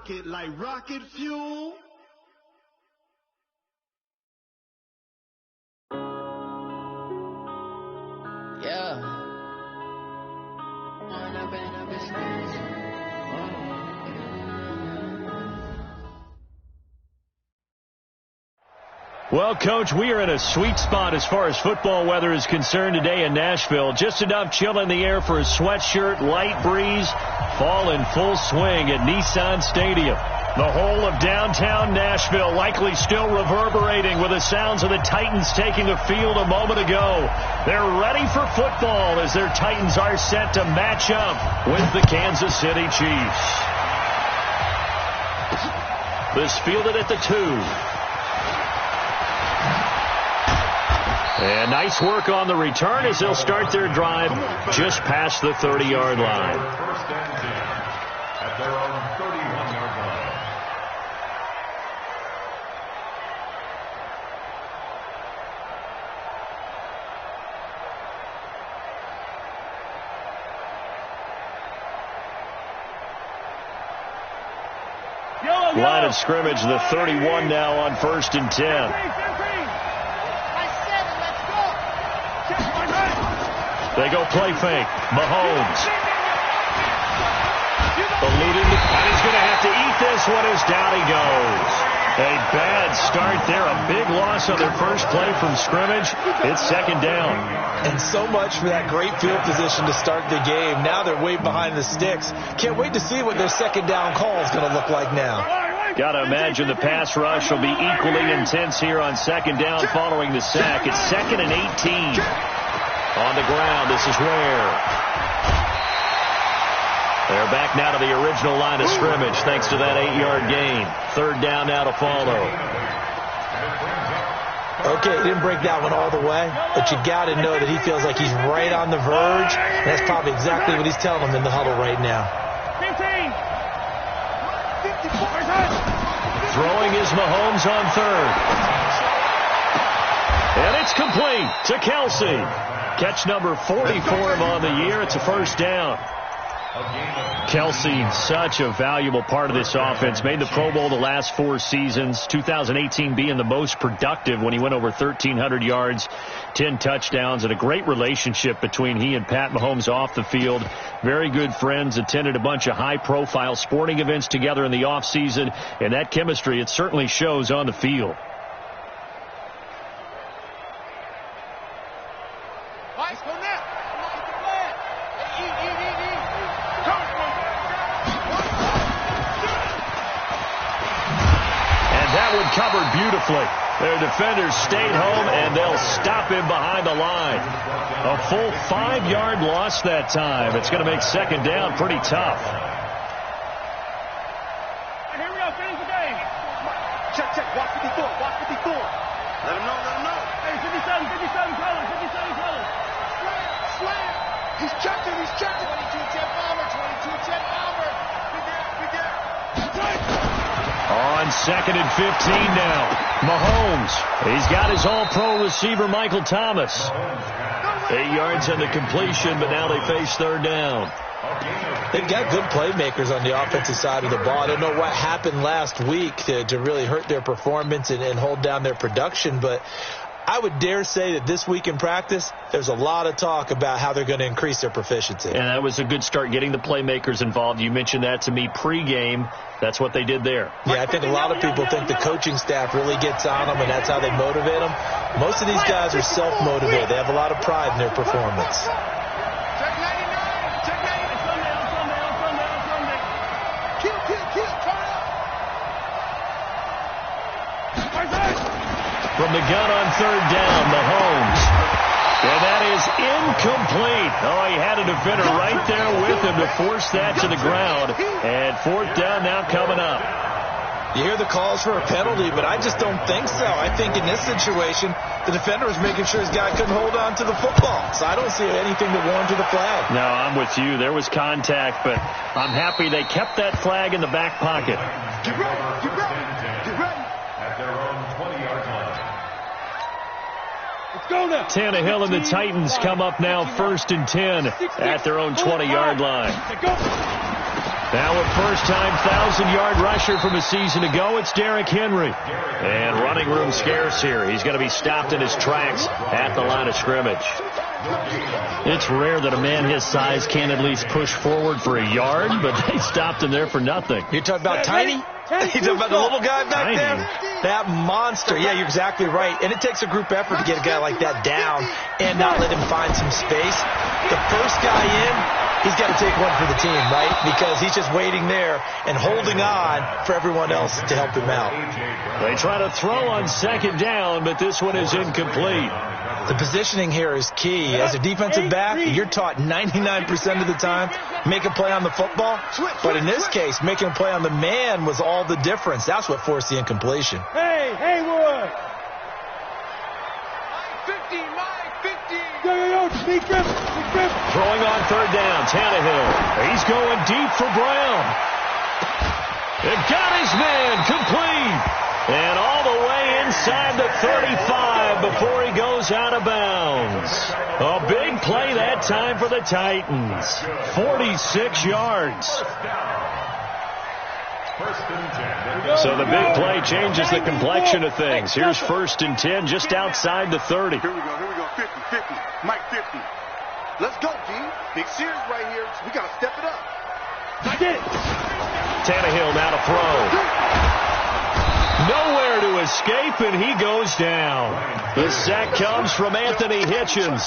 rocket like rocket fuel. Yeah. Well, Coach, we are in a sweet spot as far as football weather is concerned today in Nashville. Just enough chill in the air for a sweatshirt, light breeze, fall in full swing at Nissan Stadium. The whole of downtown Nashville likely still reverberating with the sounds of the Titans taking the field a moment ago. They're ready for football as their Titans are set to match up with the Kansas City Chiefs. This fielded at the 2. And nice work on the return as they'll start their drive just past the 30-yard line. First and 10 at their own 31-yard line. Line of scrimmage, the 31 now on 1st and 10. They go play fake. Mahomes. Eluding, and he's going to have to eat this one as down he goes. A bad start there. A big loss on their first play from scrimmage. It's 2nd down. And so much for that great field position to start the game. Now they're way behind the sticks. Can't wait to see what their 2nd down call is going to look like now. Got to imagine the pass rush will be equally intense here on 2nd down following the sack. It's 2nd and 18. On the ground, this is Ware. They're back now to the original line of scrimmage thanks to that 8-yard gain. 3rd down now to follow. Okay, he didn't break that one all the way, but you got to know that he feels like he's right on the verge, and that's probably exactly what he's telling them in the huddle right now. Throwing is Mahomes on 3rd. And it's complete to Kelsey. Catch number 44 on the year. It's a 1st down. Kelsey, such a valuable part of this offense. Made the Pro Bowl the last 4 seasons. 2018 being the most productive when he went over 1,300 yards, 10 touchdowns, and a great relationship between he and Pat Mahomes off the field. Very good friends. Attended a bunch of high-profile sporting events together in the offseason. And that chemistry, it certainly shows on the field. Covered beautifully. Their defenders stayed home, and they'll stop him behind the line. A full 5-yard loss that time. It's going to make 2nd down pretty tough. Here we go. Finish the game. Check. Watch 54. Let him know. Hey, 57 color. Slam. He's checking. 22-10 bomber. Be there. On 2nd and 15 now. Mahomes. He's got his all-pro receiver, Michael Thomas. 8 yards on the completion, but now they face 3rd down. They've got good playmakers on the offensive side of the ball. I don't know what happened last week to really hurt their performance and hold down their production, but I would dare say that this week in practice, there's a lot of talk about how they're going to increase their proficiency. And that was a good start, getting the playmakers involved. You mentioned that to me pregame. That's what they did there. Yeah, I think a lot of people think the coaching staff really gets on them, and that's how they motivate them. Most of these guys are self-motivated. They have a lot of pride in their performance. From the gun on 3rd down, Mahomes. And that is incomplete. Oh, he had a defender right there with him to force that to the ground. And 4th down now coming up. You hear the calls for a penalty, but I just don't think so. I think in this situation, the defender was making sure his guy couldn't hold on to the football. So I don't see anything that warranted the flag. No, I'm with you. There was contact, but I'm happy they kept that flag in the back pocket. Get ready. At their own 20-yard line. Let's go now. Tannehill and the Titans come up now 1st and 10 at their own 20-yard line. Now with first-time 1,000-yard rusher from a season ago, it's Derrick Henry. And running room scarce here. He's going to be stopped in his tracks at the line of scrimmage. It's rare that a man his size can't at least push forward for a yard, but they stopped him there for nothing. You're talking about Tiny? You're talking about the little guy back there? That monster. Yeah, you're exactly right. And it takes a group effort to get a guy like that down and not let him find some space. The first guy in, he's got to take one for the team, right? Because he's just waiting there and holding on for everyone else to help him out. They try to throw on second down, but this one is incomplete. The positioning here is key. As a defensive back, you're taught 99% of the time, make a play on the football. But in this case, making a play on the man was all the difference. That's what forced the incompletion. Hey, Haywood! 50, Mike, 50! Yo, speak up. Throwing on third down, Tannehill. He's going deep for Brown. It got his man complete. And all the way inside the 35 before he goes out of bounds. A big play that time for the Titans. 46 yards. So the big play changes the complexion of things. Here's 1st and 10 just outside the 30. Here we go. 50. Mike 50. Let's go, G. Big series right here. We got to step it up. Tannehill now to throw. Nowhere to escape, and he goes down. The sack comes from Anthony Hitchens.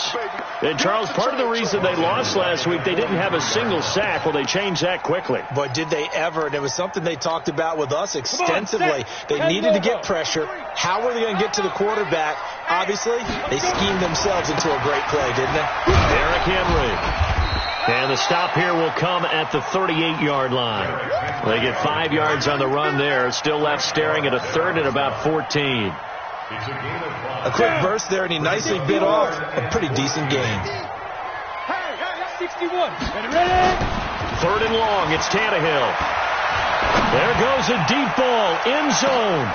And, Charles, part of the reason they lost last week, they didn't have a single sack. Well, they changed that quickly. But did they ever? And it was something they talked about with us extensively. They needed to get pressure. How were they going to get to the quarterback? Obviously, they schemed themselves into a great play, didn't they? Derrick Henry. And the stop here will come at the 38-yard line. They get 5 yards on the run there. Still left staring at a 3rd and about 14. A quick burst there, and he nicely bit off a pretty decent gain. Hey, 61. Ready? 3rd and long. It's Tannehill. There goes a deep ball. End zone.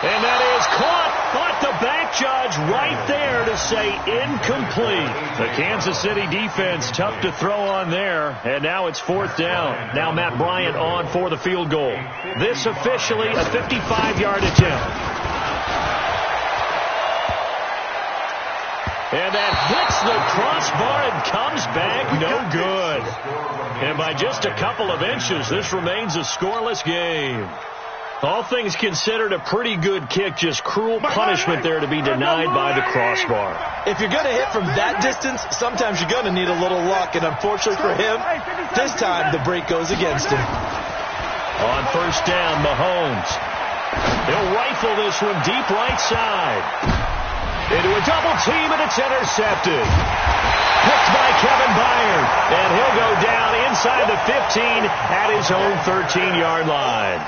And that is caught, but the back judge right there to say incomplete. The Kansas City defense tough to throw on there, and now it's 4th down. Now Matt Bryant on for the field goal. This officially a 55-yard attempt. And that hits the crossbar and comes back no good. And by just a couple of inches, this remains a scoreless game. All things considered, a pretty good kick, just cruel punishment there to be denied by the crossbar. If you're going to hit from that distance, sometimes you're going to need a little luck, and unfortunately for him, this time the break goes against him. On 1st down, Mahomes. He'll rifle this one deep right side. Into a double team, and it's intercepted. Picked by Kevin Byard, and he'll go down inside the 15 at his own 13-yard line.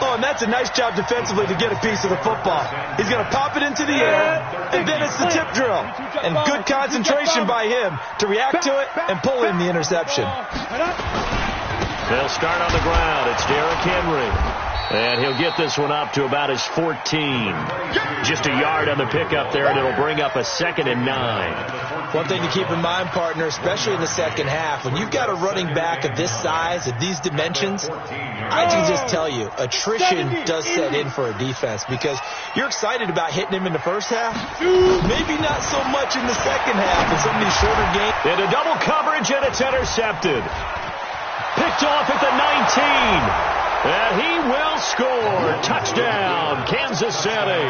Oh, and that's a nice job defensively to get a piece of the football. He's going to pop it into the air, and then it's the tip drill. And good concentration by him to react to it and pull in the interception. They'll start on the ground. It's Derrick Henry. And he'll get this one up to about his 14. Just a yard on the pickup there, and it'll bring up a 2nd and 9. One thing to keep in mind, partner, especially in the second half, when you've got a running back of this size, of these dimensions, I can just tell you, attrition does set in for a defense because you're excited about hitting him in the first half. Maybe not so much in the second half in some of these shorter games. Into double coverage, and it's intercepted. Picked off at the 19. And he will score. Touchdown, Kansas City.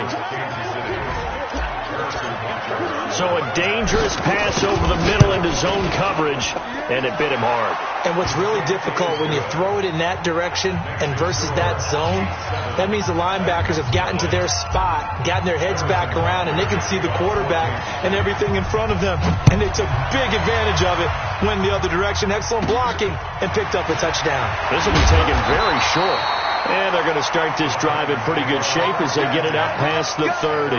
So a dangerous pass over the middle into zone coverage, and it bit him hard. And what's really difficult when you throw it in that direction and versus that zone, that means the linebackers have gotten to their spot, gotten their heads back around, and they can see the quarterback and everything in front of them. And they took big advantage of it, went the other direction, excellent blocking, and picked up a touchdown. This will be taken very short. And they're going to start this drive in pretty good shape as they get it up past the 30.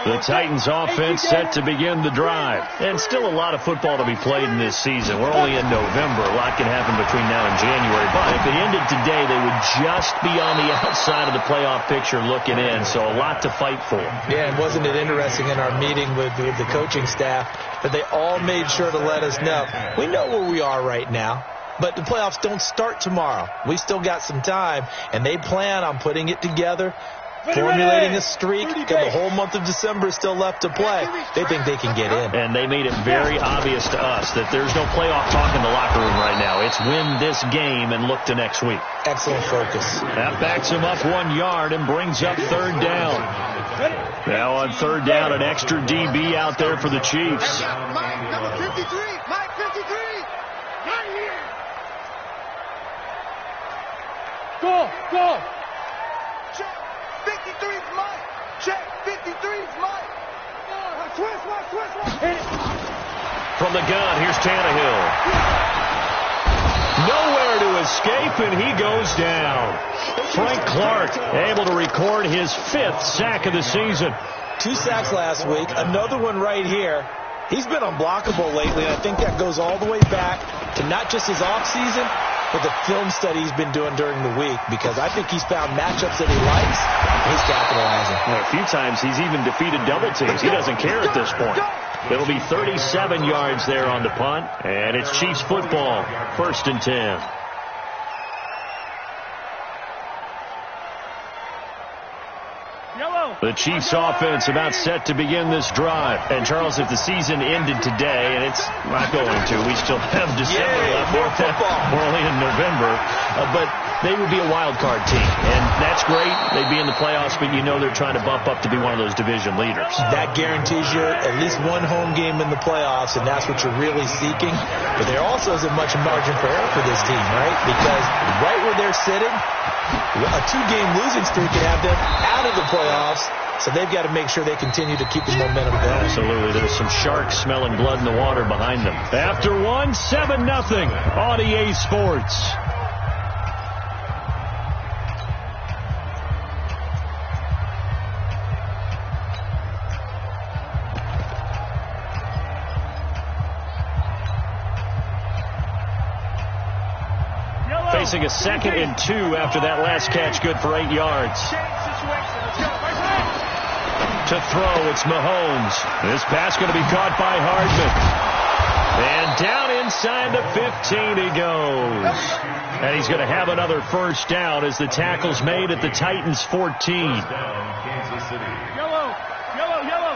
The Titans offense set to begin the drive. And still a lot of football to be played in this season. We're only in November. A lot can happen between now and January. But if it ended today, they would just be on the outside of the playoff picture looking in. So a lot to fight for. Yeah, and wasn't it interesting in our meeting with the coaching staff that they all made sure to let us know, we know where we are right now. But the playoffs don't start tomorrow. We still got some time, and they plan on putting it together, formulating a streak. The whole month of December is still left to play. They think they can get in. And they made it very obvious to us that there's no playoff talk in the locker room right now. It's win this game and look to next week. Excellent focus. That backs him up 1 yard and brings up third down. Now on third down, an extra DB out there for the Chiefs. Mike, number 53. Mike, 53. Right here. Go. Check. 53's Mike. Check. 53's Mike. Switch. From the gun, here's Tannehill. Nowhere to escape, and he goes down. Frank Clark able to record his 5th sack of the season. 2 sacks last week, another one right here. He's been unblockable lately, and I think that goes all the way back to not just his offseason, but the film study he's been doing during the week, because I think he's found matchups that he likes, and he's capitalizing. A few times he's even defeated double teams. He doesn't care at this point. It'll be 37 yards there on the punt, and it's Chiefs football, 1st and 10. The Chiefs offense about set to begin this drive. And Charles, if the season ended today, and it's not going to, we still have December left. We're only in November. But they would be a wild card team. And that's great. They'd be in the playoffs, but you know they're trying to bump up to be one of those division leaders. That guarantees you at least one home game in the playoffs, and that's what you're really seeking. But there also isn't much margin for error for this team, right? Because right where they're sitting, a 2-game losing streak can have them out of the playoffs, so they've got to make sure they continue to keep the momentum going. Absolutely. There's some sharks smelling blood in the water behind them. After 7-0 on EA Sports. Facing a 2nd and 2 after that last catch, good for 8 yards. To throw, it's Mahomes. This pass going to be caught by Hardman. And down inside the 15 he goes. And he's going to have another first down as the tackle's made at the Titans 14.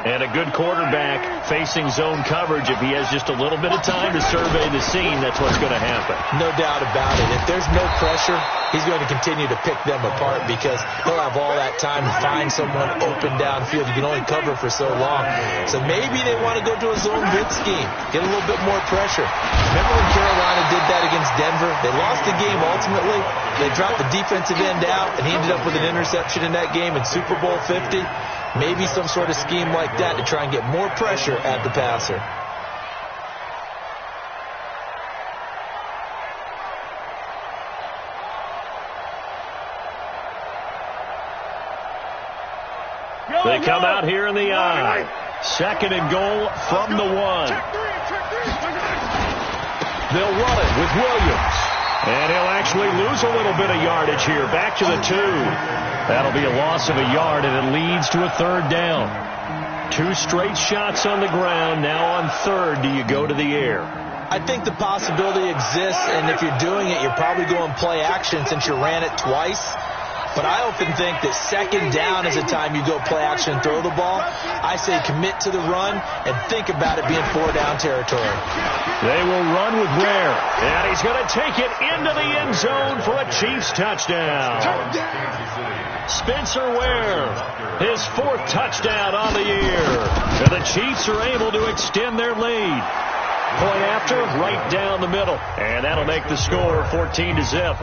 And a good quarterback facing zone coverage. If he has just a little bit of time to survey the scene, that's what's going to happen. No doubt about it. If there's no pressure, he's going to continue to pick them apart because he'll have all that time to find someone open downfield. You can only cover for so long. So maybe they want to go to a zone blitz scheme, get a little bit more pressure. Remember when Carolina did that against Denver? They lost the game ultimately. They dropped the defensive end out, and he ended up with an interception in that game in Super Bowl 50. Maybe some sort of scheme like that to try and get more pressure at the passer. They come out here in the I. 2nd and goal from the 1. They'll run it with Williams. And he'll actually lose a little bit of yardage here. Back to the 2. That'll be a loss of a yard, and it leads to a 3rd down. 2 straight shots on the ground. Now on 3rd, do you go to the air? I think the possibility exists, and if you're doing it, you're probably going play action since you ran it twice. But I often think that 2nd down is a time you go play action and throw the ball. I say commit to the run and think about it being 4-down territory. They will run with Ware, and he's going to take it into the end zone for a Chiefs touchdown. Spencer Ware, his 4th touchdown on the year. And the Chiefs are able to extend their lead. Point after, right down the middle. And that'll make the score 14-0.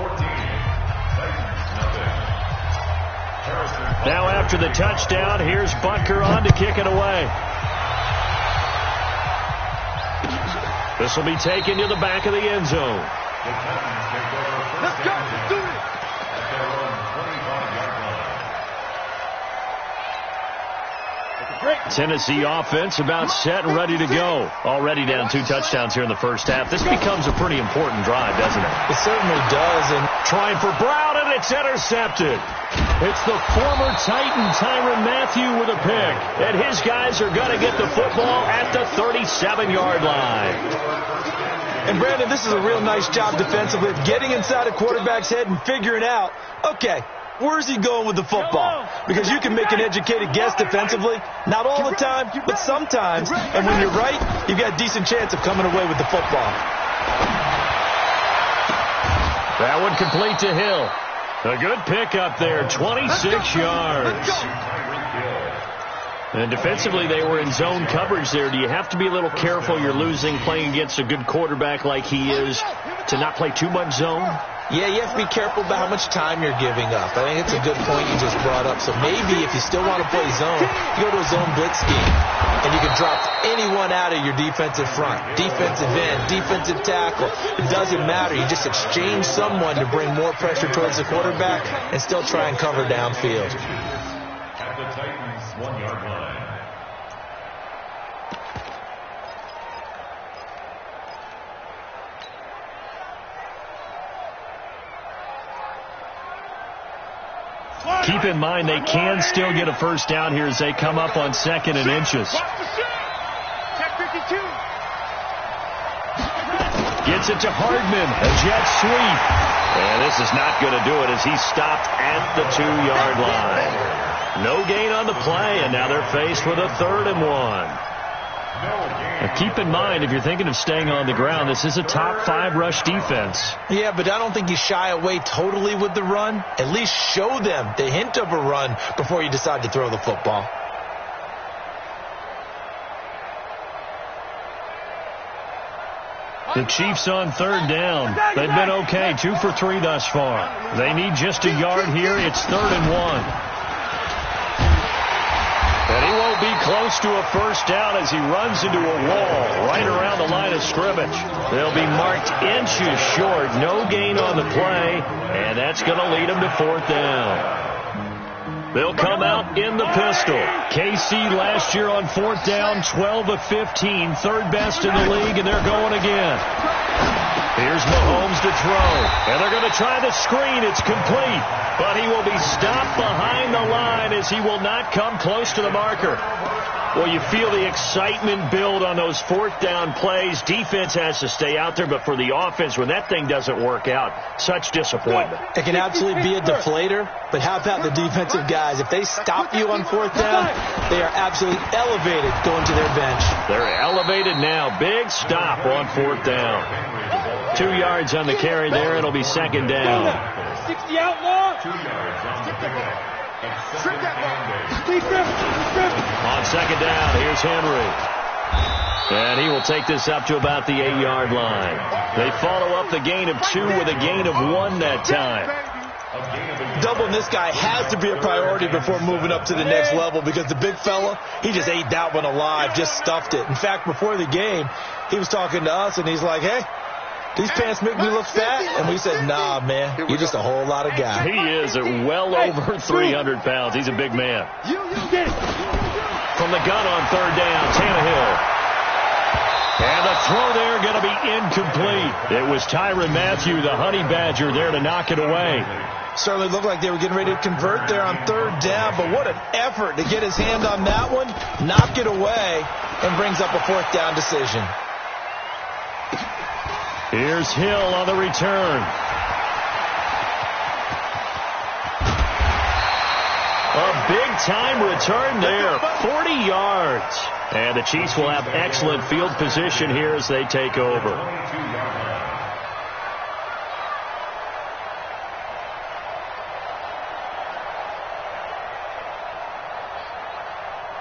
Now after the touchdown, here's Butker on to kick it away. This will be taken to the back of the end zone. Let's go. Let's do it. Tennessee offense about set and ready to go. Already down 2 touchdowns here in the first half. This becomes a pretty important drive, doesn't it? It certainly does. And trying for Brown, and it's intercepted. It's the former Titan Tyrann Mathieu with a pick. And his guys are going to get the football at the 37-yard line. And, Brandon, this is a real nice job defensively of getting inside a quarterback's head and figuring out, okay, where's he going with the football? Because you can make an educated guess defensively. Not all the time, but sometimes. And when you're right, you've got a decent chance of coming away with the football. That one complete to Hill. A good pickup there, 26 yards. And defensively, they were in zone coverage there. Do you have to be a little careful? You're losing playing against a good quarterback like he is to not play too much zone? Yeah, you have to be careful about how much time you're giving up. I think it's a good point you just brought up. So maybe if you still want to play zone, you go to a zone blitz scheme, and you can drop anyone out of your defensive front. Defensive end, defensive tackle. It doesn't matter. You just exchange someone to bring more pressure towards the quarterback and still try and cover downfield. At the Titans' 1-yard line. Keep in mind they can still get a first down here as they come up on 2nd and inches. Gets it to Hardman. A jet sweep. And this is not going to do it as he's stopped at the 2-yard line. No gain on the play, and now they're faced with a 3rd and 1. Now keep in mind, if you're thinking of staying on the ground, this is a top 5 rush defense. Yeah, but I don't think you shy away totally with the run. At least show them the hint of a run before you decide to throw the football. The Chiefs on 3rd down. They've been okay, 2 for 3 thus far. They need just a yard here. It's 3rd and 1. And he won't be close to a first down as he runs into a wall right around the line of scrimmage. They'll be marked inches short. No gain on the play, and that's going to lead them to 4th down. They'll come out in the pistol. KC last year on 4th down, 12 of 15, 3rd best in the league, and they're going again. Here's Mahomes to throw, and they're going to try the screen. It's complete, but he will be stopped behind the line as he will not come close to the marker. Well, you feel the excitement build on those 4th down plays. Defense has to stay out there, but for the offense, when that thing doesn't work out, such disappointment. It can absolutely be a deflator, but how about the defensive guys? If they stop you on 4th down, they are absolutely elevated going to their bench. They're elevated now. Big stop on 4th down. 2 yards on the carry there. It'll be 2nd down. 60 outlaw. 2 yards on the pickup. On 2nd down, here's Henry. And he will take this up to about the 8-yard line. They follow up the gain of 2 with a gain of 1 that time. Doubling this guy has to be a priority before moving up to the next level because the big fella, he just ate that one alive, just stuffed it. In fact, before the game, he was talking to us, and he's like, hey, these pants make me look fat. And we said, nah, man, you're just a whole lot of guy. He is at well over 300 pounds. He's a big man. From the gun on 3rd down, Tannehill. And the throw there going to be incomplete. It was Tyrann Mathieu, the honey badger, there to knock it away. Certainly looked like they were getting ready to convert there on 3rd down, but what an effort to get his hand on that one, knock it away, and brings up a 4th down decision. Here's Hill on the return. A big-time return there, 40 yards. And the Chiefs will have excellent field position here as they take over.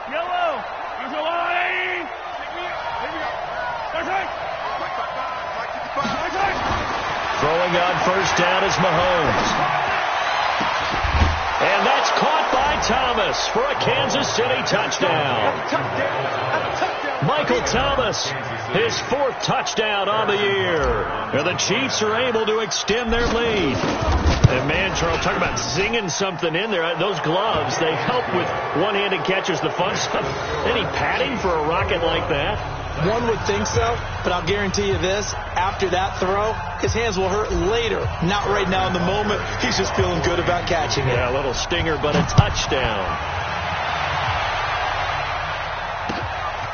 Yellow. There's a line. Throwing on 1st down is Mahomes. And that's caught by Thomas for a Kansas City touchdown. Michael Thomas, his 4th touchdown on the year. And the Chiefs are able to extend their lead. And man, Charles, talk about zinging something in there. Those gloves, they help with one-handed catches, the fun stuff. Any padding for a rocket like that? One would think so, but I'll guarantee you this. After that throw, his hands will hurt later. Not right now in the moment. He's just feeling good about catching it. Yeah, a little stinger, but a touchdown.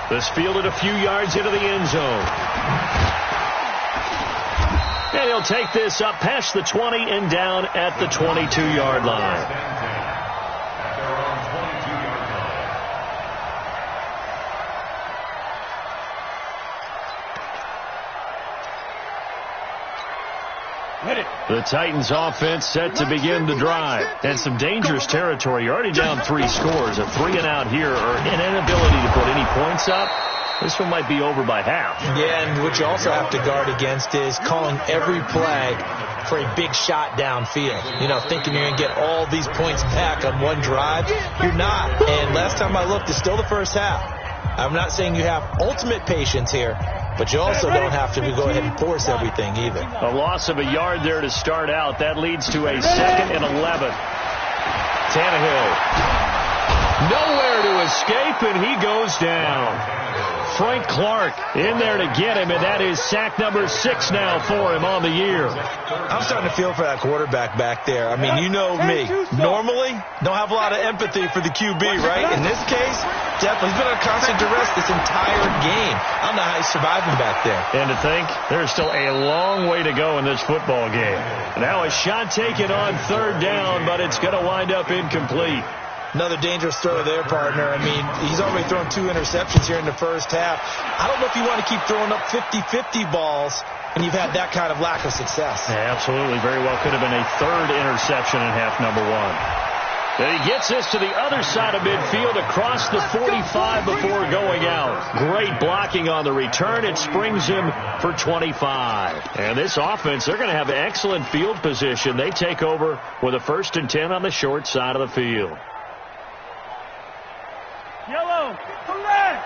This fielded a few yards into the end zone. And he'll take this up past the 20 and down at the 22-yard line. The Titans offense set to begin the drive. And some dangerous territory. You're already down 3 scores. A 3-and-out here, or an inability to put any points up. This one might be over by half. Yeah, and what you also have to guard against is calling every play for a big shot downfield. You know, thinking you're going to get all these points back on one drive. You're not. And last time I looked, it's still the first half. I'm not saying you have ultimate patience here, but you also don't have to go ahead and force everything either. A loss of a yard there to start out. That leads to a 2nd and 11. Tannehill. Nowhere to escape, and he goes down. Frank Clark in there to get him, and that is sack number 6 now for him on the year. I'm starting to feel for that quarterback back there. I mean, you know me. Normally, don't have a lot of empathy for the QB, right? In this case, definitely. He's been on constant duress this entire game. I don't know how he's surviving back there. And to think, there's still a long way to go in this football game. Now a shot taken on 3rd down, but it's going to wind up incomplete. Another dangerous throw there, partner. I mean, he's already thrown 2 interceptions here in the first half. I don't know if you want to keep throwing up 50-50 balls and you've had that kind of lack of success. Yeah, absolutely. Very well could have been a 3rd interception in half number 1. And he gets this to the other side of midfield across the 45 before going out. Great blocking on the return. It springs him for 25. And this offense, they're going to have excellent field position. They take over with a 1st and 10 on the short side of the field. Yellow, come back!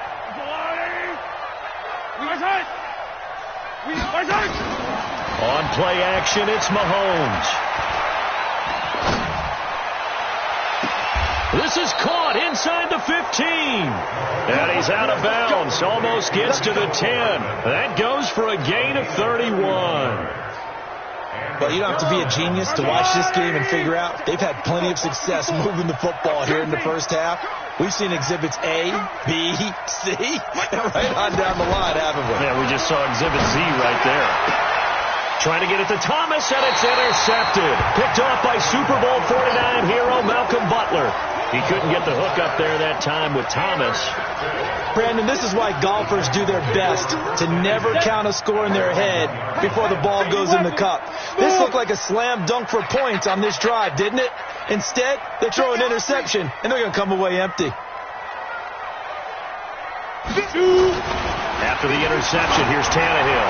On play action, it's Mahomes. This is caught inside the 15. And he's out of bounds. Almost gets to the 10. That goes for a gain of 31. But you don't have to be a genius to watch this game and figure out they've had plenty of success moving the football here in the first half. We've seen exhibits A, B, C, and right on down the line, haven't we? Yeah, we just saw exhibit Z right there. Trying to get it to Thomas, and it's intercepted. Picked off by Super Bowl 49 hero Malcolm Butler. He couldn't get the hook up there that time with Thomas. Brandon, this is why golfers do their best to never count a score in their head before the ball goes in the cup. This looked like a slam dunk for points on this drive, didn't it? Instead, they throw an interception, and they're going to come away empty. After the interception, here's Tannehill.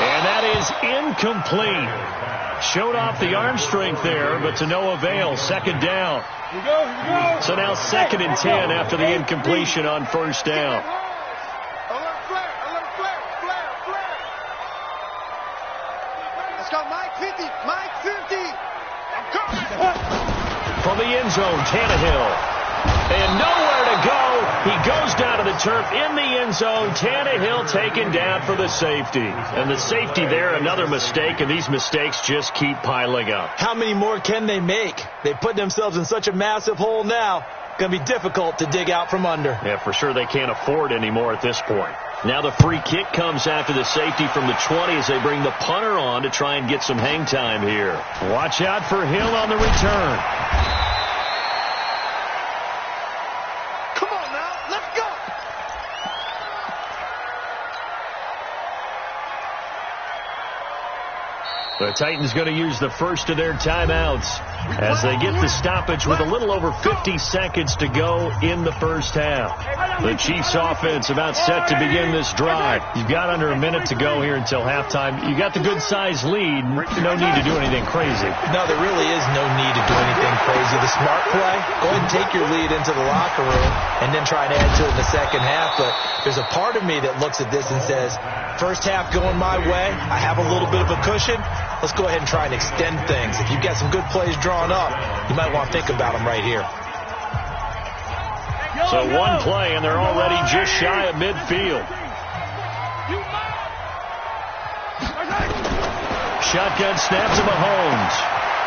And that is incomplete. Showed off the arm strength there, but to no avail. 2nd down. Here we go. So now 2nd and 10 after the incompletion on 1st down. Alert flare. Let's go, Mike 50. I'm coming. From the end zone, Tannehill. And nowhere to go. He goes down to the turf in the end zone. Tannehill taken down for the safety. And the safety there, another mistake, and these mistakes just keep piling up. How many more can they make? They put themselves in such a massive hole now. Going to be difficult to dig out from under. Yeah, for sure they can't afford anymore at this point. Now the free kick comes after the safety from the 20 as they bring the punter on to try and get some hang time here. Watch out for Hill on the return. The Titans going to use the first of their timeouts. as they get the stoppage with a little over 50 seconds to go in the first half. The Chiefs offense about set to begin this drive. You've got under a minute to go here until halftime. You got the good-sized lead. No need to do anything crazy. No, there really is no need to do anything crazy. The smart play, go ahead and take your lead into the locker room and then try and add to it in the second half. But there's a part of me that looks at this and says, first half going my way, I have a little bit of a cushion. Let's go ahead and try and extend things. If you've got some good plays drawn up, you might want to think about them right here. So one play, and they're already just shy of midfield. Shotgun snap to Mahomes.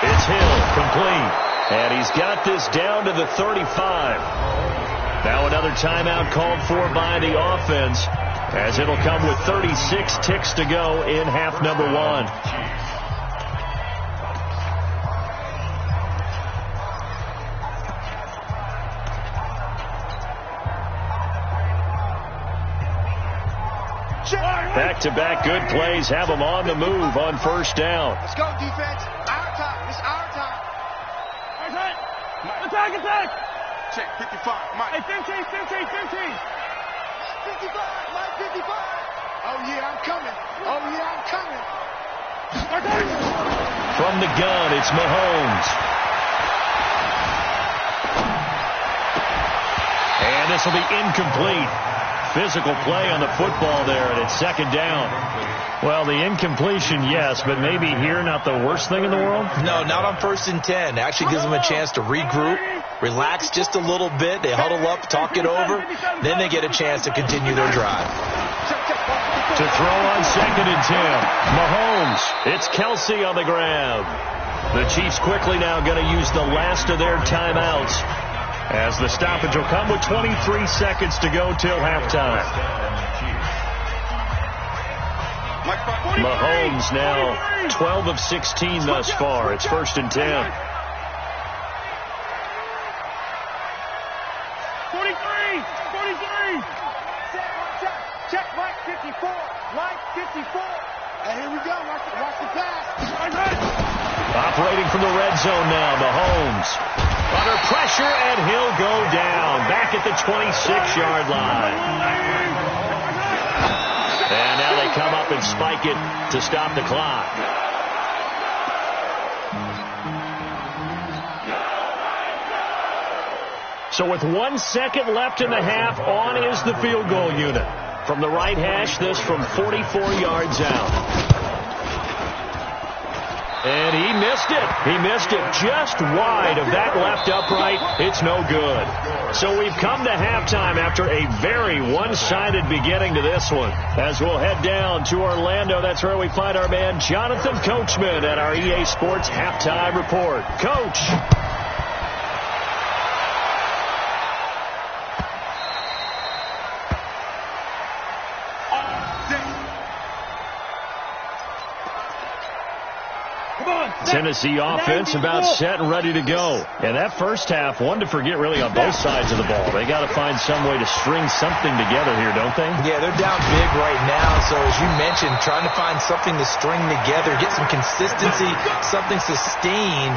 It's Hill, complete. And he's got this down to the 35. Now another timeout called for by the offense, as it'll come with 36 ticks to go in half number one. Back-to-back good plays have them on the move on first down. Let's go, defense. Our time. It's our time. Attack. Check, 55. Mike. Hey, 15. 55. Mike, 55. Oh, yeah, I'm coming. From the gun, it's Mahomes. And this will be incomplete. Physical play on the football there, and it's second down. Well, the incompletion, yes, but maybe here not the worst thing in the world? No, not on 1st and 10. It actually gives them a chance to regroup, relax just a little bit. They huddle up, talk it over. Then they get a chance to continue their drive. To throw on 2nd and 10. Mahomes. It's Kelsey on the grab. The Chiefs quickly now going to use the last of their timeouts, as the stoppage will come with 23 seconds to go till halftime. Mahomes now 12 of 16 thus far. It's 1st and 10. 43. Check, Mike, 54. Mike, 54. And here we go. Watch the pass. Operating from the red zone now, Mahomes. Under pressure, and he'll go down. Back at the 26-yard line. And now they come up and spike it to stop the clock. So with 1 second left in the half, on is the field goal unit. From the right hash, this from 44 yards out. And he missed it. He missed it just wide of that left upright. It's no good. So we've come to halftime after a very one-sided beginning to this one. As we'll head down to Orlando, that's where we find our man Jonathan Coachman at our EA Sports Halftime Report. Coach. Tennessee offense about set and ready to go. And that first half, one to forget really on both sides of the ball. They got to find some way to string something together here, don't they? Yeah, they're down big right now. So as you mentioned, trying to find something to string together, get some consistency, something sustained,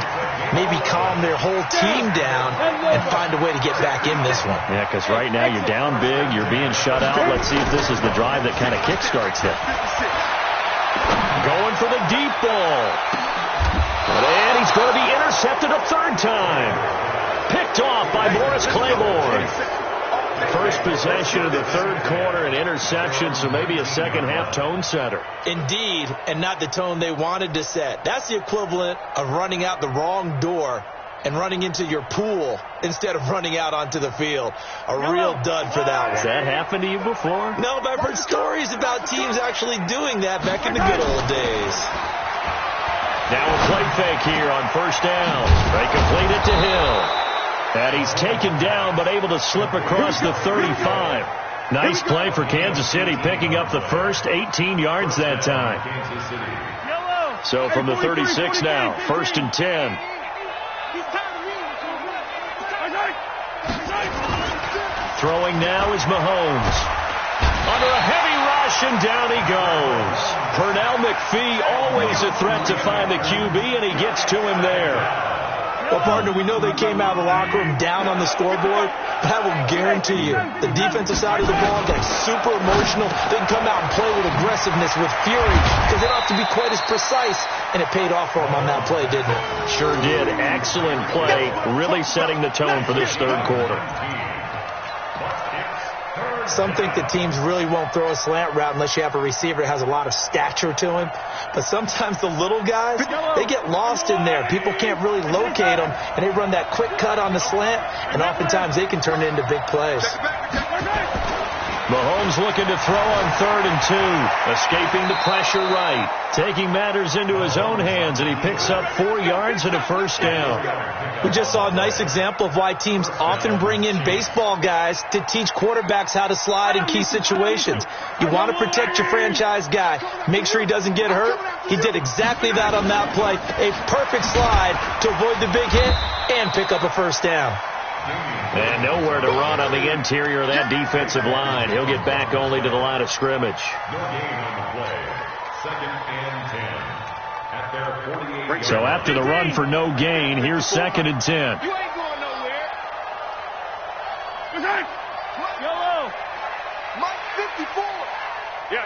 maybe calm their whole team down and find a way to get back in this one. Yeah, because right now you're down big, you're being shut out. Let's see if this is the drive that kind of kickstarts them. Going for the deep ball. And he's going to be intercepted a third time. Picked off by Morris Claiborne. First possession of the third quarter, an interception, so maybe a second half tone setter. Indeed, and not the tone they wanted to set. That's the equivalent of running out the wrong door and running into your pool instead of running out onto the field. A real dud for that one. Has that happened to you before? No, but I've heard stories about teams actually doing that back in the good old days. Now a play fake here on first down. They complete it to Hill. And he's taken down but able to slip across the 35. Nice play for Kansas City, picking up the first 18 yards that time. So from the 36 now, 1st and 10. Throwing now is Mahomes. Under a heavy rush, and down he goes. Pernell McPhee, always a threat to find the QB, and he gets to him there. Well, partner, we know they came out of the locker room down on the scoreboard, but I will guarantee you the defensive side of the ball got super emotional. They can come out and play with aggressiveness, with fury, because they don't have to be quite as precise, and it paid off for them on that play, didn't it? Sure did. Excellent play, really setting the tone for this third quarter. Some think that teams really won't throw a slant route unless you have a receiver that has a lot of stature to him. But sometimes the little guys, they get lost in there. People can't really locate them, and they run that quick cut on the slant, and oftentimes they can turn it into big plays. Mahomes looking to throw on 3rd and 2, escaping the pressure right, taking matters into his own hands, and he picks up 4 yards and a first down. We just saw a nice example of why teams often bring in baseball guys to teach quarterbacks how to slide in key situations. You want to protect your franchise guy. Make sure he doesn't get hurt. He did exactly that on that play. A perfect slide to avoid the big hit and pick up a first down. And nowhere to run on the interior of that defensive line. He'll get back only to the line of scrimmage. No gain on the play. 2nd and 10. At their 48. So after the run for no gain, here's 2nd and 10. You ain't going nowhere. Yellow. Mike 54. Yeah.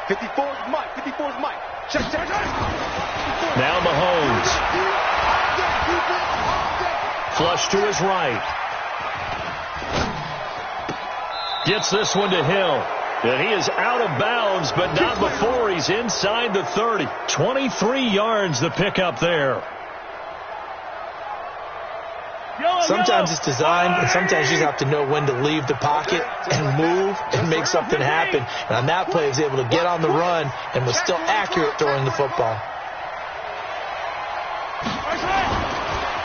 54 is Mike. 54 is Mike. Check. Now Mahomes. Flush to his right. Gets this one to Hill. And he is out of bounds, but not before he's inside the 30. 23 yards the pickup there. Sometimes it's designed, and sometimes you just have to know when to leave the pocket and move and make something happen. And on that play, he was able to get on the run and was still accurate throwing the football.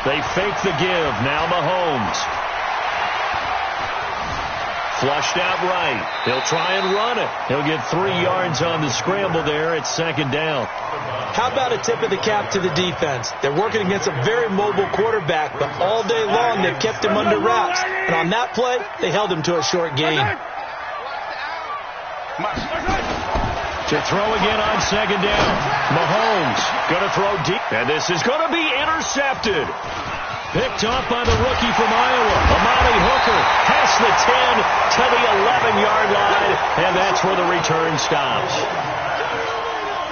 They fake the give. Now Mahomes. Flushed out right. He'll try and run it. He'll get 3 yards on the scramble there. It's 2nd down. How about a tip of the cap to the defense? They're working against a very mobile quarterback, but all day long they've kept him under wraps. And on that play, they held him to a short gain. To throw again on 2nd down. Mahomes going to throw deep. And this is going to be intercepted. Picked off by the rookie from Iowa. Amani Hooker past the 10 to the 11-yard line. And that's where the return stops.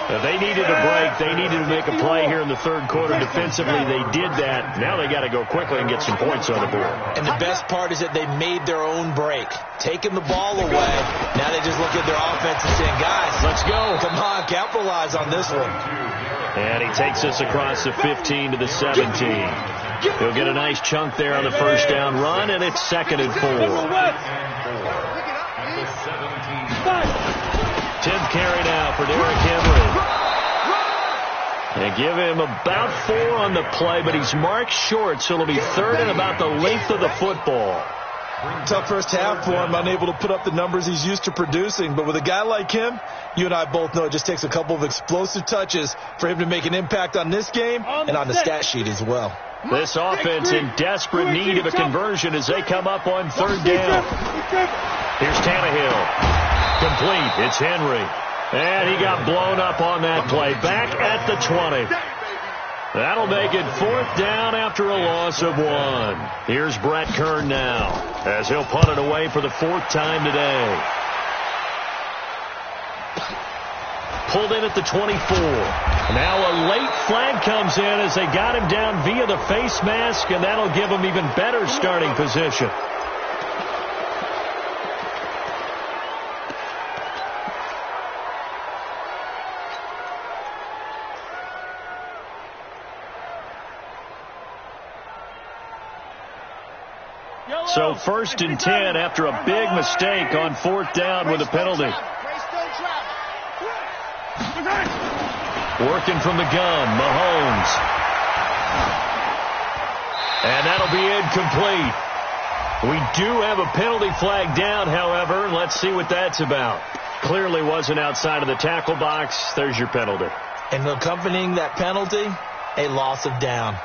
They needed a break. They needed to make a play here in the third quarter. Defensively, they did that. Now they got to go quickly and get some points on the board. And the best part is that they made their own break, taking the ball away. Now they just look at their offense and saying, guys, let's go. Come on, capitalize on this one. And he takes us across the 15 to the 17. He'll get a nice chunk there on the first down run, and it's 2nd and 4. 10th carry now for Derrick Henry. And give him about 4 on the play, but he's marked short, so it'll be 3rd and about the length of the football. Tough first half for him, unable to put up the numbers he's used to producing. But with a guy like him, you and I both know it just takes a couple of explosive touches for him to make an impact on this game and on the stat sheet as well. This offense in desperate need of a conversion as they come up on 3rd down. Here's Tannehill. Complete. It's Henry. And he got blown up on that play. Back at the 20. That'll make it 4th down after a loss of 1. Here's Brett Kern now as he'll punt it away for the 4th time today. Pulled in at the 24. Now a late flag comes in as they got him down via the face mask, and that'll give him even better starting position. So 1st and 10 after a big mistake on 4th down with a penalty. Working from the gun, Mahomes. And that'll be incomplete. We do have a penalty flag down, however. Let's see what that's about. Clearly wasn't outside of the tackle box. There's your penalty. And accompanying that penalty, a loss of down.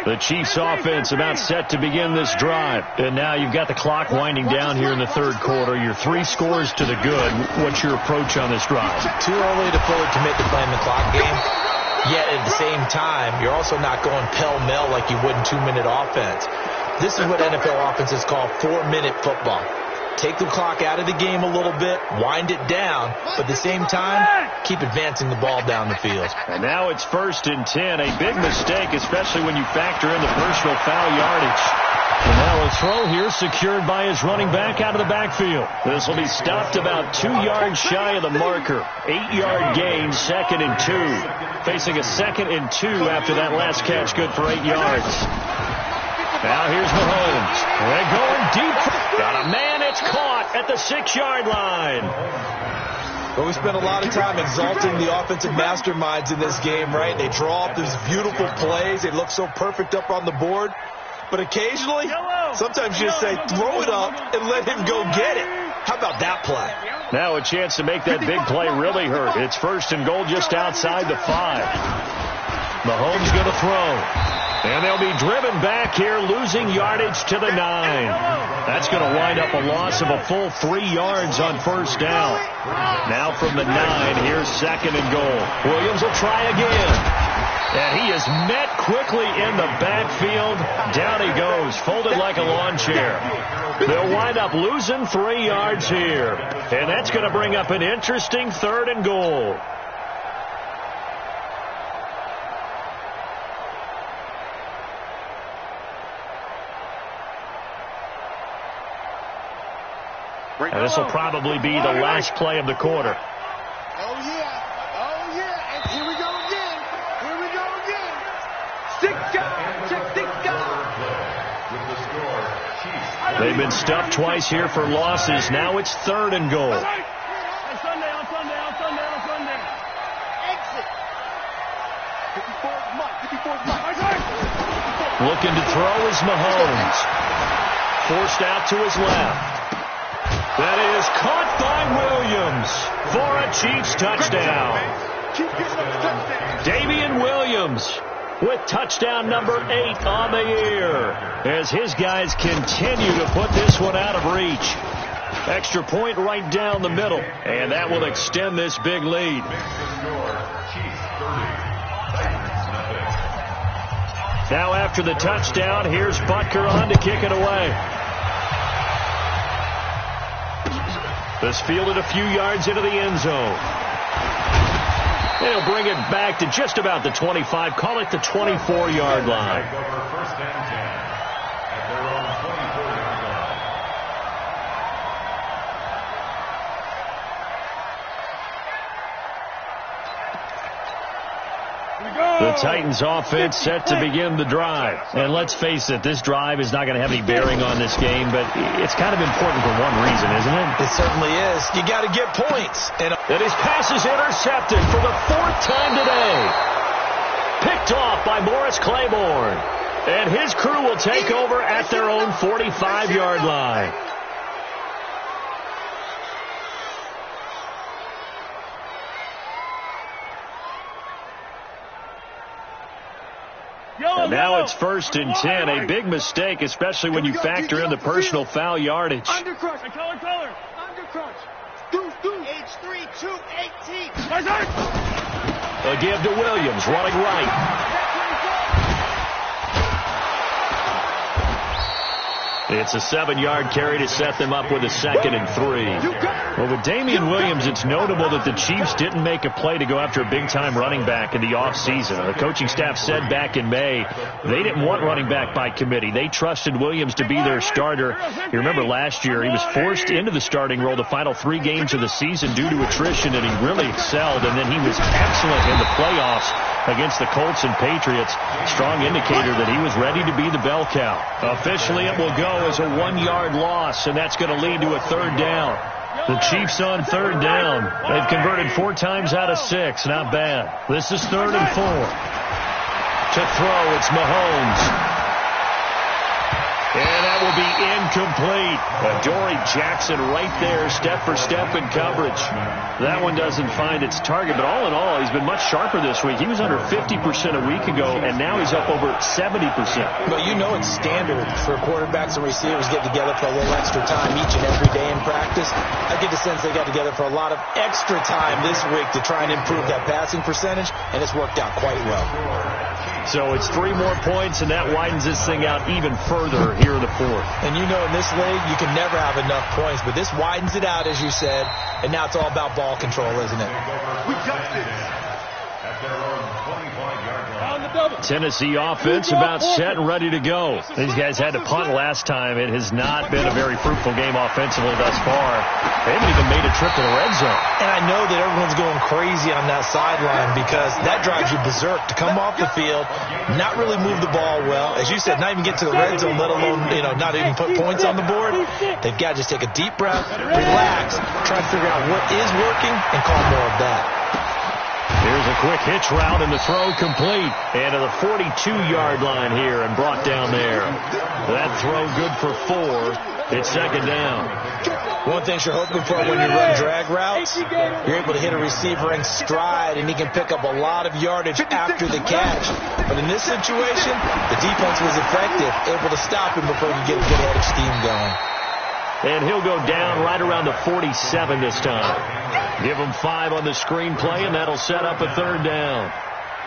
The Chiefs offense about set to begin this drive. And now you've got the clock winding down here in the third quarter. You're 3 scores to the good. What's your approach on this drive? Too early to fully commit to playing the clock game. Yet at the same time, you're also not going pell-mell like you would in 2-minute offense. This is what NFL offenses call 4-minute football. Take the clock out of the game a little bit, wind it down, but at the same time, keep advancing the ball down the field. And now it's 1st and 10. A big mistake, especially when you factor in the personal foul yardage. And now a throw here secured by his running back out of the backfield. This will be stopped about 2 yards shy of the marker. 8-yard gain, 2nd and 2. Facing a 2nd and 2 after that last catch, good for 8 yards. Now here's Mahomes. They're going deep. Got a man. It's caught at the 6-yard line. But we spent a lot of time exalting the offensive masterminds in this game, right? They draw up these beautiful plays. They look so perfect up on the board. But occasionally, sometimes you just say, throw it up and let him go get it. How about that play? Now a chance to make that big play really hurt. It's 1st and goal just outside the 5. Mahomes going to throw. And they'll be driven back here, losing yardage to the 9. That's going to wind up a loss of a full 3 yards on 1st down. Now from the 9, here's 2nd and goal. Williams will try again. And he is met quickly in the backfield. Down he goes, folded like a lawn chair. They'll wind up losing 3 yards here. And that's going to bring up an interesting 3rd and goal. And this will probably be the last play of the quarter. Oh, yeah. Oh, yeah. And here we go again. Here we go again. 6 yards. Check 6 yards. They've been stuffed twice here for losses. Now it's 3rd and goal. On Sunday. Exit. 54's Mike. Looking to throw is Mahomes. Forced out to his left. That is caught by Williams for a Chiefs touchdown. Damian Williams with touchdown number 8 on the year as his guys continue to put this one out of reach. Extra point right down the middle, and that will extend this big lead. Now after the touchdown, here's Butker on to kick it away. This fielded a few yards into the end zone. They'll bring it back to just about the 25. Call it the 24-yard line. First and 10 at their own 24-yard line. The Titans offense set to begin the drive. And let's face it, this drive is not going to have any bearing on this game, but it's kind of important for one reason, isn't it? It certainly is. You got to get points. And his pass is intercepted for the 4th time today. Picked off by Morris Claiborne. And his crew will take over at their own 45-yard line. And now it's 1st and 10. A big mistake, especially when you factor in the personal foul yardage. Undercrunch. Color. Undercrunch. H3, 218. A give to Williams, running right. It's a 7-yard carry to set them up with a 2nd and 3. Well, with Damian Williams, it's notable that the Chiefs didn't make a play to go after a big-time running back in the offseason. The coaching staff said back in May they didn't want running back by committee. They trusted Williams to be their starter. You remember last year he was forced into the starting role the final 3 games of the season due to attrition, and he really excelled. And then he was excellent in the playoffs against the Colts and Patriots. Strong indicator that he was ready to be the bell cow. Officially, it will go as a 1-yard loss, and that's going to lead to a 3rd down. The Chiefs on 3rd down. They've converted 4 times out of 6. Not bad. This is 3rd and 4. To throw, it's Mahomes. And that will be incomplete. Adoree Jackson right there, step for step in coverage. That one doesn't find its target, but all in all, he's been much sharper this week. He was under 50% a week ago, and now he's up over 70%. Well, you know it's standard for quarterbacks and receivers get together for a little extra time each and every day in practice. I get the sense they got together for a lot of extra time this week to try and improve that passing percentage, and it's worked out quite well. So it's 3 more points, and that widens this thing out even further here in the fourth. And you know in this league, you can never have enough points, but this widens it out, as you said, and now it's all about ball control, isn't it? We got this. At their own 25-yard line. Tennessee offense about set and ready to go. These guys had to punt last time. It has not been a very fruitful game offensively thus far. They haven't even made a trip to the red zone. And I know that everyone's going crazy on that sideline because that drives you berserk to come off the field, not really move the ball well. As you said, not even get to the red zone, let alone, not even put points on the board. They've got to just take a deep breath, relax, try to figure out what is working, and call more of that. Here's a quick hitch route and the throw complete. And to the 42-yard line here and brought down there. That throw good for 4. It's second down. One thing you're hoping for when you run drag routes, you're able to hit a receiver in stride, and he can pick up a lot of yardage after the catch. But in this situation, the defense was effective, able to stop him before he could get a good head of steam going. And he'll go down right around the 47 this time. Give him 5 on the screenplay, and that'll set up a third down.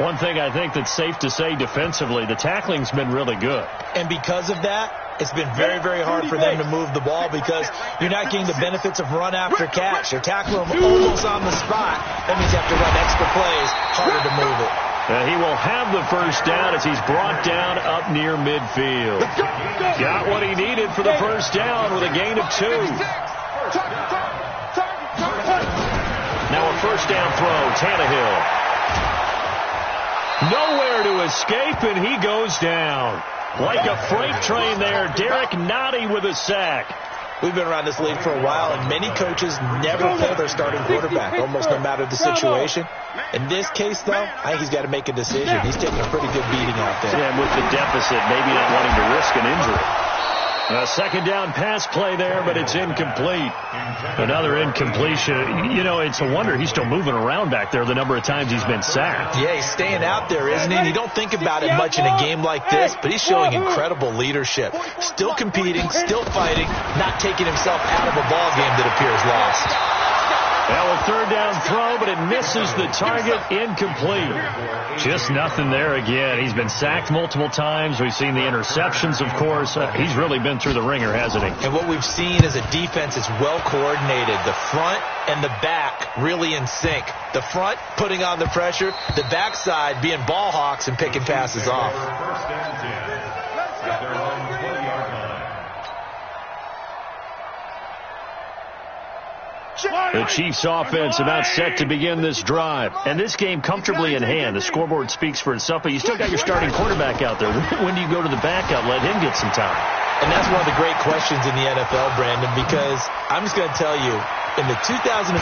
One thing I think that's safe to say defensively, the tackling's been really good. And because of that, it's been very, very hard for them to move the ball because you're not getting the benefits of run after catch. You're tackling them almost on the spot. That means you have to run extra plays, harder to move it. He will have the first down as he's brought down up near midfield. Got what he needed for the first down with a gain of 2. Now a first down throw, Tannehill. Nowhere to escape, and he goes down. Like a freight train there, Derek Nottie with a sack. We've been around this league for a while, and many coaches never play their starting quarterback, almost no matter the situation. In this case, though, I think he's got to make a decision. He's taking a pretty good beating out there. Yeah, and with the deficit, maybe not wanting to risk an injury. A second down pass play there, but it's incomplete. Another incompletion. It's a wonder he's still moving around back there the number of times he's been sacked. Yeah, he's staying out there, isn't he? You don't think about it much in a game like this, but he's showing incredible leadership. Still competing, still fighting, not taking himself out of a ball game that appears lost. Well, a third down throw, but it misses the target, incomplete. Just nothing there again. He's been sacked multiple times. We've seen the interceptions, of course. He's really been through the ringer, hasn't he? And what we've seen is a defense that's well coordinated. The front and the back really in sync. The front putting on the pressure, the backside being ball hawks and picking passes off. First and 10 at their own 20-yard line. The Chiefs offense about set to begin this drive. And this game comfortably in hand. The scoreboard speaks for itself, but you still got your starting quarterback out there. When do you go to the backup? Let him get some time. And that's one of the great questions in the NFL, Brandon, because I'm just going to tell you, in the 2015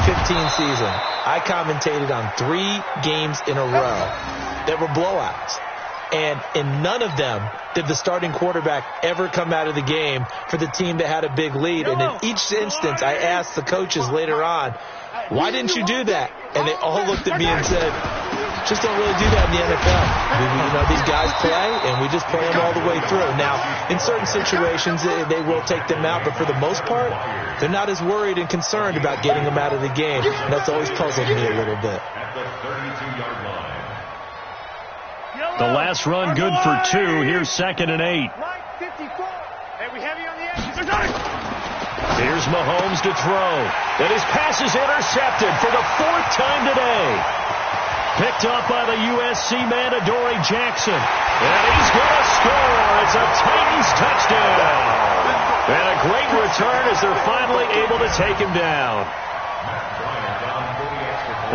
season, I commentated on 3 games in a row that were blowouts. And in none of them did the starting quarterback ever come out of the game for the team that had a big lead. And in each instance, I asked the coaches later on, why didn't you do that? And they all looked at me and said, just don't really do that in the NFL. These guys play, and we just play them all the way through. Now, in certain situations, they will take them out, but for the most part, they're not as worried and concerned about getting them out of the game. And that's always puzzled me a little bit. At the 32-yard line. The last run good for 2. Here's second and 8. Hey, we have you on the edge. Here's Mahomes to throw. And his pass is intercepted for the 4th time today. Picked up by the USC man, Adoree Jackson. And he's going to score. It's a Titans touchdown. And a great return as they're finally able to take him down.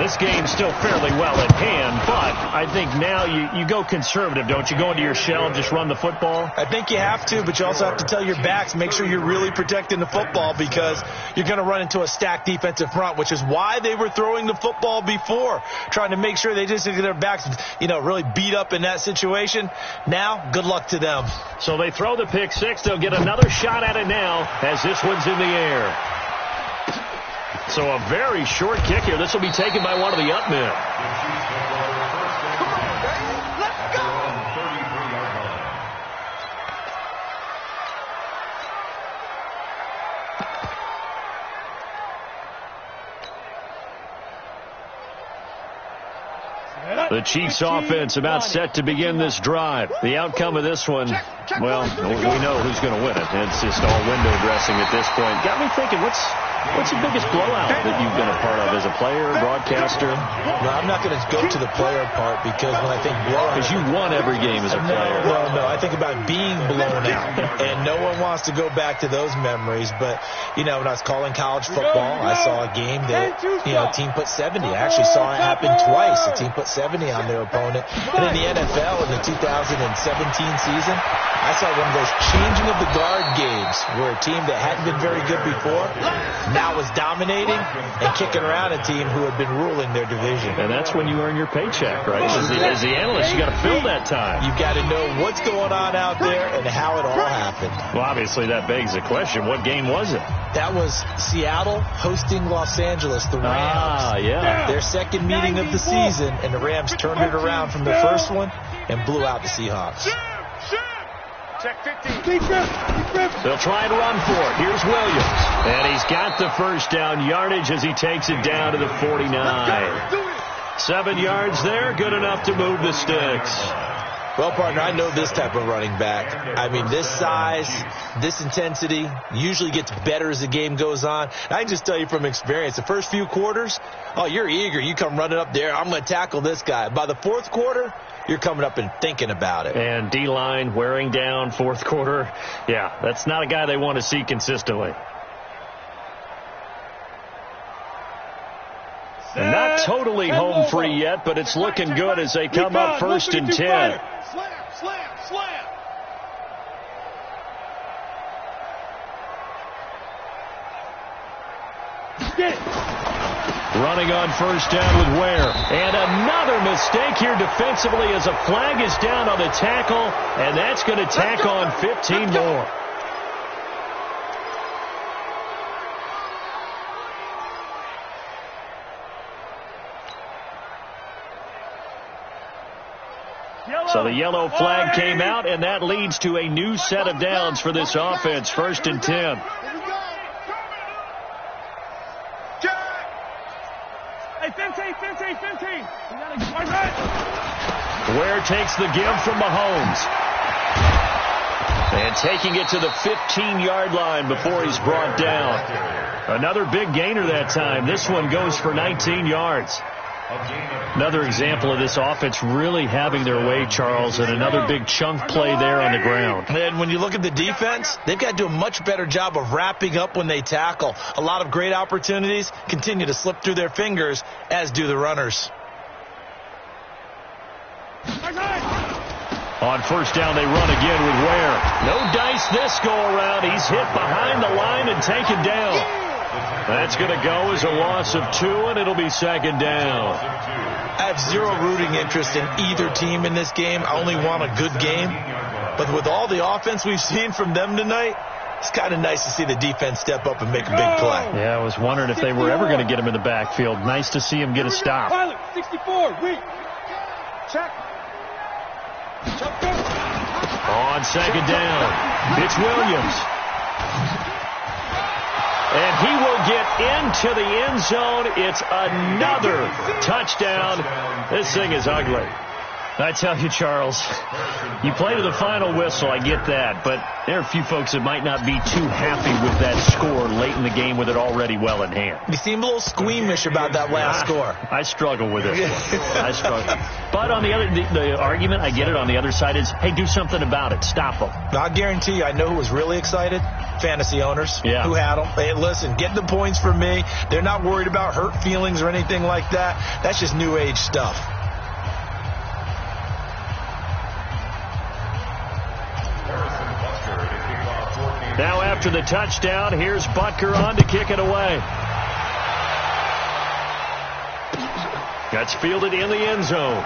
This game's still fairly well in hand, but I think now you go conservative, don't you? Go into your shell and just run the football? I think you have to, but you also have to tell your backs, make sure you're really protecting the football because you're going to run into a stacked defensive front, which is why they were throwing the football before, trying to make sure they just get their backs, really beat up in that situation. Now, good luck to them. So they throw the pick six. They'll get another shot at it now as this one's in the air. So a very short kick here. This will be taken by one of the up men. The Chiefs offense about set to begin this drive. The outcome of this one, well, we know who's going to win it. It's just all window dressing at this point. Got me thinking, what's the biggest blowout that you've been a part of as a player, broadcaster? No, I'm not going to go to the player part because when I think blowout... Because you won every game as a player. No. I think about being blown out, and no one wants to go back to those memories. But, when I was calling college football, I saw a game that, a team put 70. I actually saw it happen twice. A team put 70 on their opponent. And in the NFL, in the 2017 season, I saw one of those changing of the guard games where a team that hadn't been very good before now was dominating and kicking around a team who had been ruling their division. And that's when you earn your paycheck, right? As the analyst, you got to fill that time. You've got to know what's going on out there and how it all happened. Well, obviously that begs the question, what game was it? That was Seattle hosting Los Angeles, the Rams. Yeah. Their second meeting of the season, and the Rams turned it around from their first one and blew out the Seahawks. Check 15. They'll try and run for it. Here's Williams. And he's got the first down yardage as he takes it down to the 49. 7 yards there, good enough to move the sticks. Well, partner, I know this type of running back. I mean, this size, this intensity usually gets better as the game goes on. And I can just tell you from experience, the first few quarters, you're eager. You come running up there, I'm going to tackle this guy. By the fourth quarter, you're coming up and thinking about it. And D-line wearing down fourth quarter. Yeah, that's not a guy they want to see consistently. And not totally home free yet, but it's looking good as they come up first and 10. Slam. Running on first down with Ware. And another mistake here defensively as a flag is down on the tackle, and that's going to tack on 15 more. So the yellow flag came out, and that leads to a new set of downs for this offense. First and 10. Hey, 15. Ware takes the give from Mahomes. And taking it to the 15-yard line before he's brought down. Another big gainer that time. This one goes for 19 yards. Another example of this offense really having their way, Charles, and another big chunk play there on the ground. And when you look at the defense, they've got to do a much better job of wrapping up when they tackle. A lot of great opportunities continue to slip through their fingers, as do the runners. On first down, they run again with Ware. No dice this go-around. He's hit behind the line and taken down. That's going to go as a loss of 2, and it'll be second down. I have zero rooting interest in either team in this game. I only want a good game. But with all the offense we've seen from them tonight, it's kind of nice to see the defense step up and make a big play. Yeah, I was wondering if they were ever going to get him in the backfield. Nice to see him get a stop. Pilot, 64, wait. Check. On second down, it's Williams. And he will get into the end zone. It's another touchdown. This thing is ugly. I tell you, Charles, you play to the final whistle, I get that, but there are a few folks that might not be too happy with that score late in the game with it already well in hand. You seem a little squeamish about that last score. I struggle with it. I struggle. But on the argument, I get it, on the other side is, hey, do something about it. Stop them. I guarantee you, I know who was really excited. Fantasy owners who had them. Hey, listen, get the points for me. They're not worried about hurt feelings or anything like that. That's just new age stuff. Now after the touchdown, here's Butker on to kick it away. That's fielded in the end zone.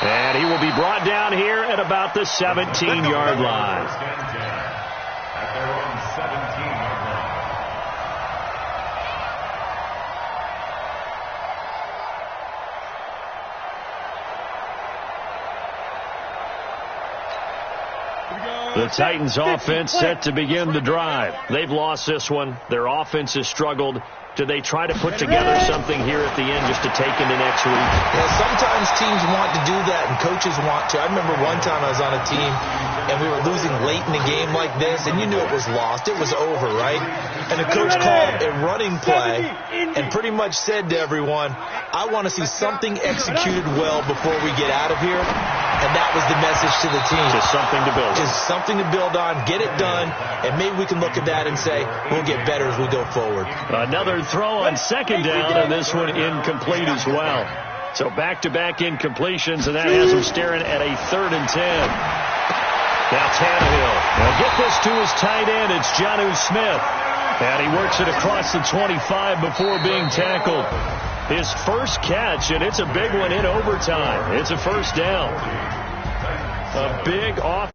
And he will be brought down here at about the 17-yard line. At their own 17-yard line. The Titans offense set to begin the drive. They've lost this one. Their offense has struggled. Do they try to put together something here at the end just to take into next week? Yeah, sometimes teams want to do that and coaches want to. I remember one time I was on a team and we were losing late in a game like this, and you knew it was lost. It was over, right? And the coach called a running play and pretty much said to everyone, I want to see something executed well before we get out of here. And that was the message to the team. Just something to build on. Just something to build on, get it done, and maybe we can look at that and say, we'll get better as we go forward. Another throw on second down, and this one incomplete as well. So back-to-back incompletions, and that has him staring at a 3rd and 10. Now Tannehill will get this to his tight end. It's Jonnu Smith. And he works it across the 25 before being tackled. His first catch, and it's a big one in overtime. It's a first down. A big off.